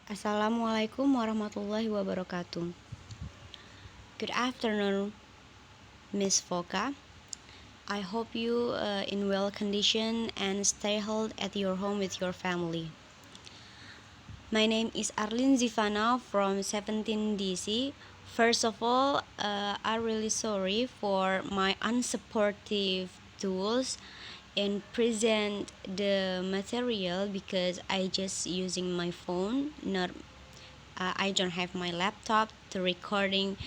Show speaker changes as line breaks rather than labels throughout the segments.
Assalamualaikum warahmatullahi wabarakatuh. Good afternoon, Miss Foka. I hope you in well condition and stay healthy at your home with your family. My name is Arlene Zivana from 17 DC. First of all, I'm really sorry for my unsupportive tools and present the material because I just using my phone, not I don't have my laptop to recording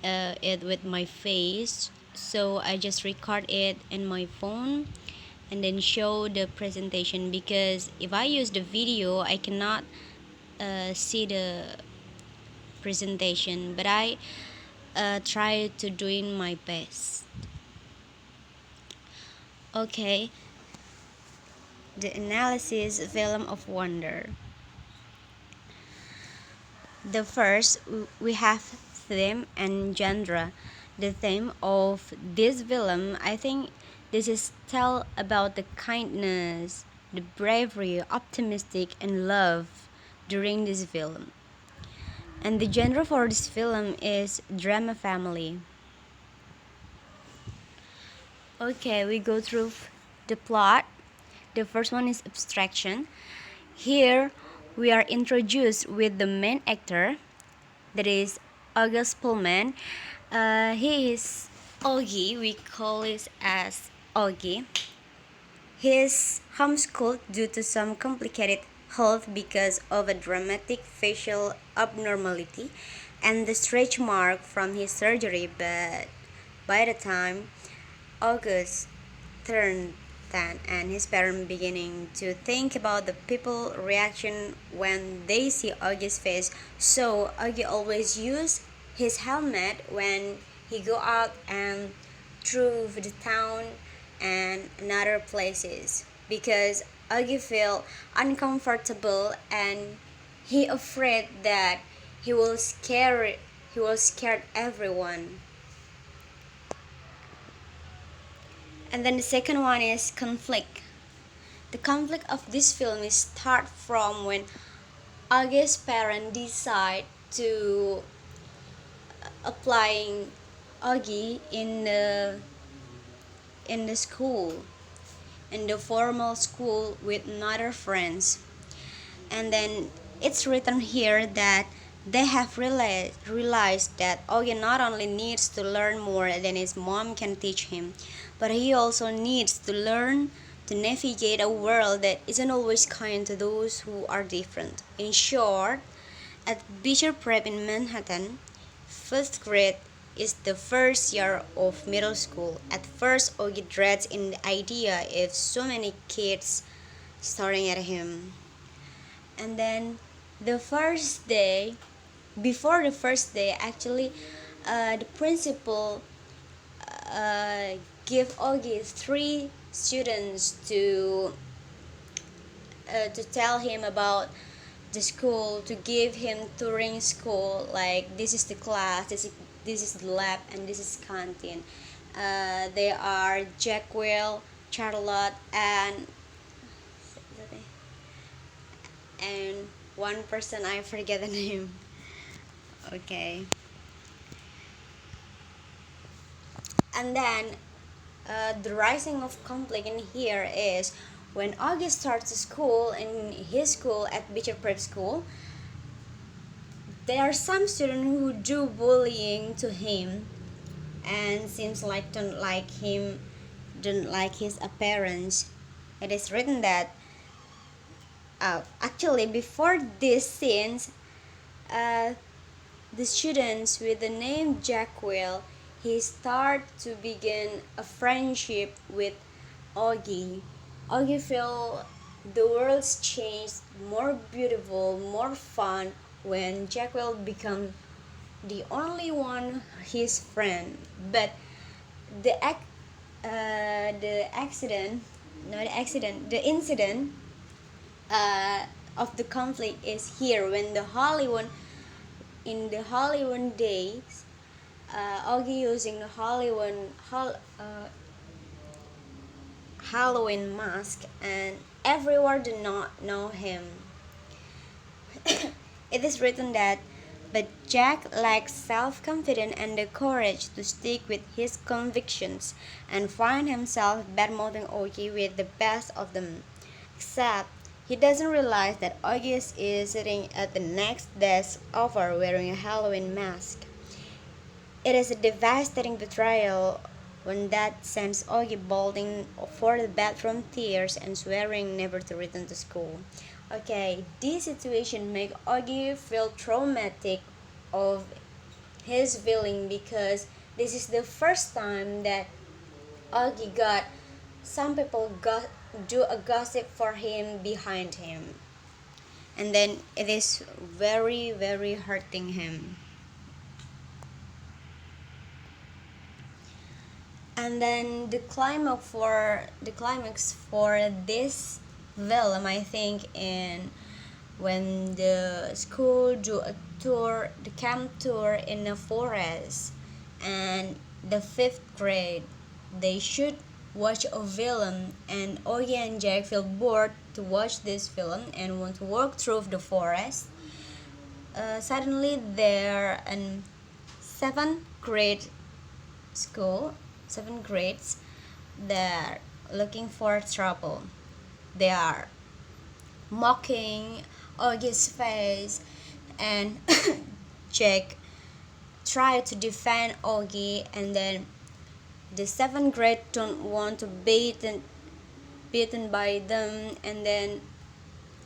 it with my face, so I just record it in my phone and then show the presentation, because if I use the video I cannot see the presentation, but I try to doing my best. Okay, the analysis film of wonder. The first, we have theme and genre. The theme of this film, I think this is tell about the kindness, the bravery, optimistic, and love during this film. And the genre for this film is drama family. Okay, we go through the plot. The first one is abstraction. Here we are introduced with the main actor, that is August Pullman. He is Augie. We call it as Augie. He is homeschooled due to some complicated health because of a dramatic facial abnormality and the stretch mark from his surgery. But by the time August turned 10 and his parents beginning to think about the people reaction when they see Augie's face, so Augie always use his helmet when he go out and through the town and other places, because Augie feel uncomfortable and he afraid that he will scare everyone. And then the second one is conflict. The conflict of this film is start from when August's parents decide to applying Augie in the school, in the formal school with other friends. And then it's written here that they have realized that Augie not only needs to learn more than his mom can teach him, but he also needs to learn to navigate a world that isn't always kind to those who are different. In short, at Beecher Prep in Manhattan, first grade is the first year of middle school. At first, Augie dreads in the idea of so many kids staring at him. And then the first day, before the first day, actually, the principal give Augie three students to tell him about the school, to give him touring school, like this is the class, this is the lab, and this is canteen. They are Jack Will, Charlotte, and one person I forget the name. Okay, and then the rising of conflict in here is when August starts school in his school at Beecher Prep School. There are some students who do bullying to him and seems like don't like him, don't like his appearance. It is written that actually before these scenes, uh, the students with the name Jack Will, he start to begin a friendship with Augie. Augie feel the world's changed more beautiful, more fun when Jack will become the only one his friend. But the the accident, not the accident, the incident of the conflict is here when the Hollywood in the Hollywood days, Augie using the Halloween mask, and everyone did not know him. It is written that, but Jack lacks self confidence and the courage to stick with his convictions and find himself badmouthing Augie with the best of them. Except he doesn't realize that August is sitting at the next desk over wearing a Halloween mask. It is a devastating betrayal when Dad sends Augie bolting for the bathroom tears and swearing never to return to school. Okay, this situation make Augie feel traumatic of his feeling because this is the first time that Augie got some people got do a gossip for him behind him, and then it is very hurting him. And then the climax for this film, I think, in when the school do a tour, the camp tour in the forest, and the fifth grade, they should watch a film, and Ogie and Jack feel bored to watch this film and want to walk through the forest. Suddenly, they're in seventh grade school, seventh grades. They're looking for trouble. They are mocking Augie's face, and Jack try to defend Augie, and then the seventh grade don't want to beaten by them, and then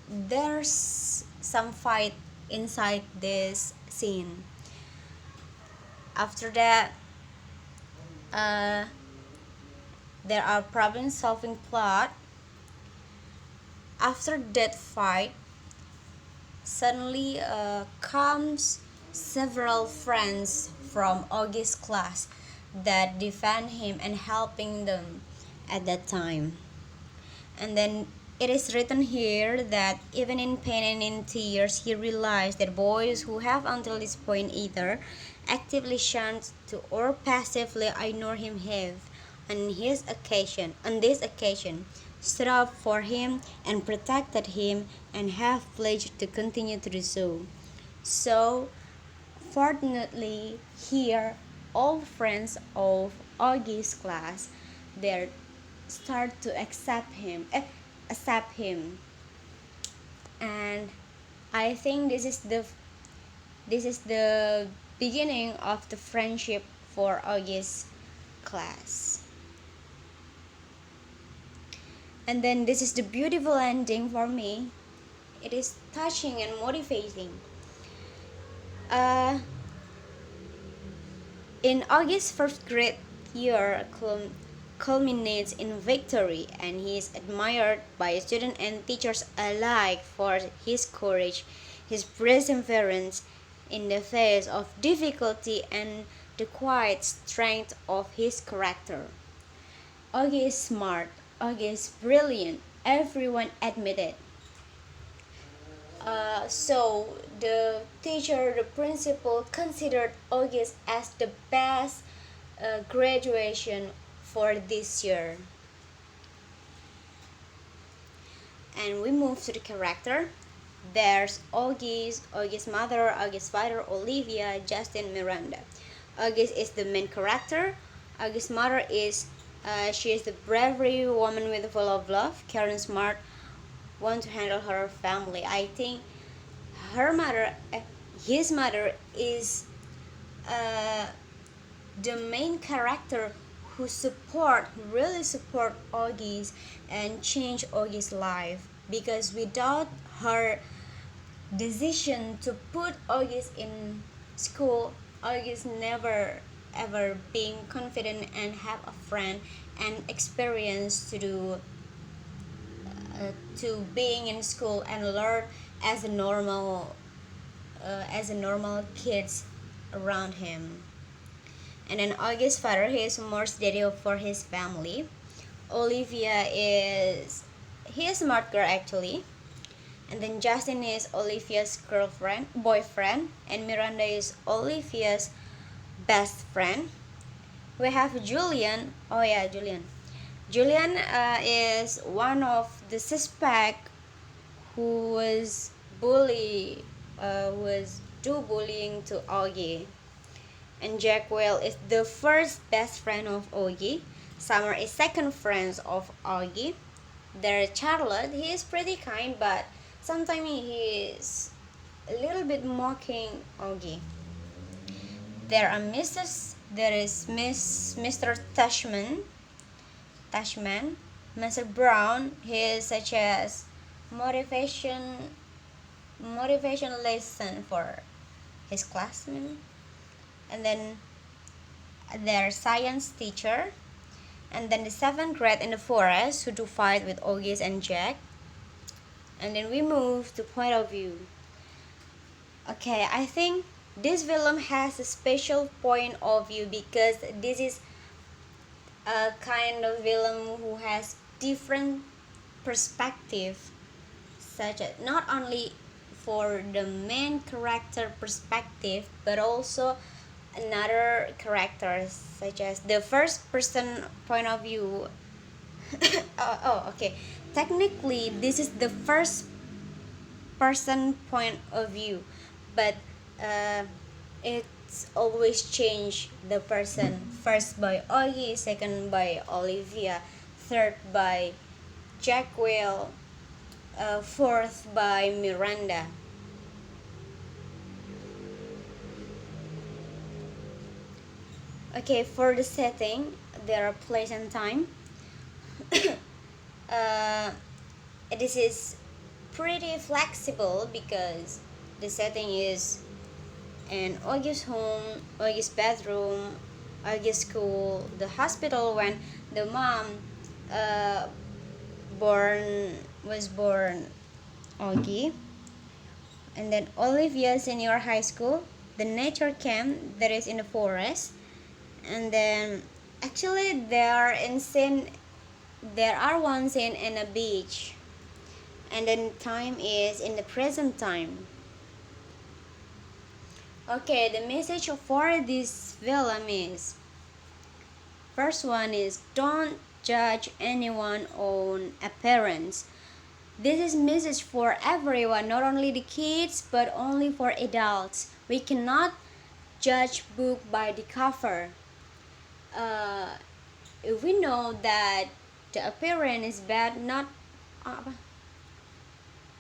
there's some fight inside this scene. After that, uh, there are problem solving plot. After that fight, suddenly comes several friends from Augie's class that defend him and helping them at that time. And then it is written here that even in pain and in tears, he realized that boys who have until this point either actively shunned to or passively ignore him have, on this occasion, stood up for him and protected him and have pledged to continue to do so. So, fortunately, here, all friends of Augie's class, they start to accept him, and I think this is the beginning of the friendship for Augie's class. And then this is the beautiful ending for me. It is touching and motivating. Uh, in August's first grade year culminates in victory, and he is admired by students and teachers alike for his courage, his perseverance in the face of difficulty, and the quiet strength of his character. Augie is smart, Augie is brilliant, everyone admitted. So the teacher, the principal considered August as the best graduation for this year. And we move to the character. There's August's mother, August's father, Olivia, Justin, Miranda. August is the main character. August's mother is she is the bravery woman with full of love. Karen Smart want to handle her family. I think her mother, his mother is uh, the main character who really support Augie's and change Augie's life, because without her decision to put August in school, August never ever being confident and have a friend and experience to being in school and learn as a normal kids around him. And then August's father, he is more steady for his family. Olivia is he is a smart girl actually. And then Justin is Olivia's boyfriend, and Miranda is Olivia's best friend. We have Julian. Oh yeah, Julian. Julian is one of the suspect who was bullied was do bullying to Augie. And Jackwell is the first best friend of Augie. Summer is second friend of Augie. There's Charlotte. He is pretty kind, but sometimes he is a little bit mocking Augie. There is Mr. Tashman, Mr. Brown. He is such as motivation lesson for his classmates. And then their science teacher, and then the seventh grade in the forest who do fight with August and Jack. And then we move to point of view. Okay, I think this film has a special point of view because this is a kind of film who has different perspective, such as not only for the main character perspective but also another characters, such as the first person point of view. Okay, technically this is the first person point of view, but it's always change the person, first by Augie, second by Olivia, third by Jackwell, fourth by Miranda. Okay, for the setting, there are place and time. uh, this is pretty flexible because the setting is in August's home, August's bedroom, August's school, the hospital when the mom uh, was born Augie, and then Olivia Senior High School, the nature camp that is in the forest, and then actually there are one scene in a beach, and then time is in the present time. Okay, the message for this film is, first one is don't judge anyone on appearance. This is message for everyone, not only the kids but only for adults. We cannot judge book by the cover. If we know that the appearance is bad, not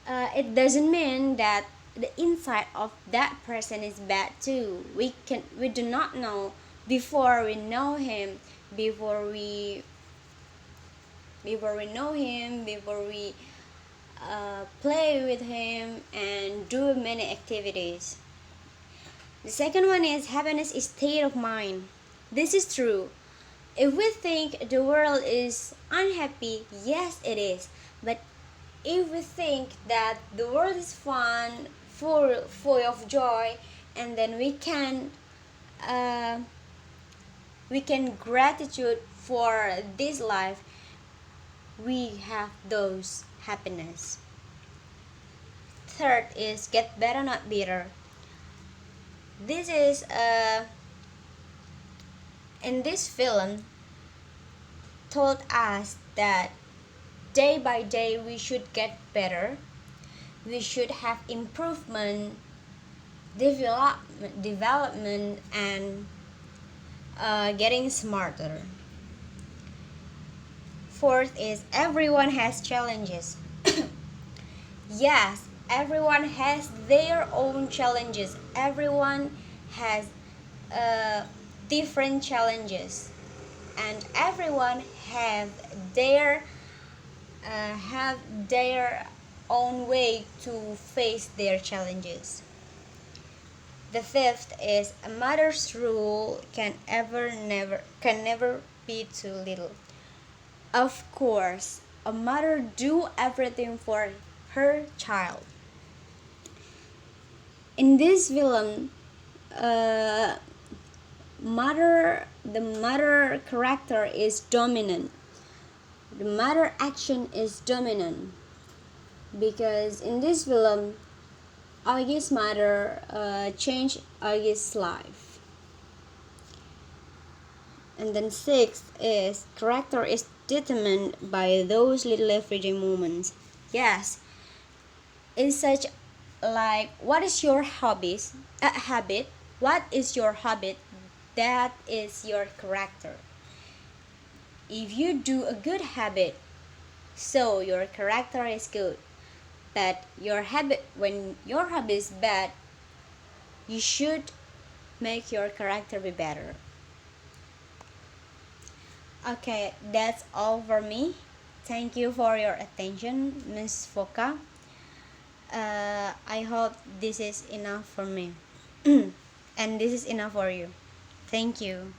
it doesn't mean that the inside of that person is bad too. We do not know before we know him, before we know him, before we play with him and do many activities. The second one is happiness is state of mind. This is true. If we think the world is unhappy, yes it is. But if we think that the world is fun, full of joy, and then we can gratitude for this life, we have those happiness. Third is get better not bitter. This is in this film told us that day by day we should get better, we should have improvement, development, and getting smarter. Fourth is everyone has challenges. Yes, everyone has their own challenges. Everyone has different challenges, and everyone their have their own way to face their challenges. The fifth is a mother's rule can never be too little. Of course, a mother do everything for her child. In this film, the mother character is dominant. The mother action is dominant because in this film, Augie's mother changed Augie's life. And then sixth is character is determined by those little everyday moments. Yes, in such like what is your habit? What is your habit? That is your character. If you do a good habit, so your character is good. But when your habit is bad, you should make your character be better. Okay, that's all for me. Thank you for your attention, Miss Foka. I hope this is enough for me. And this is enough for you. Thank you.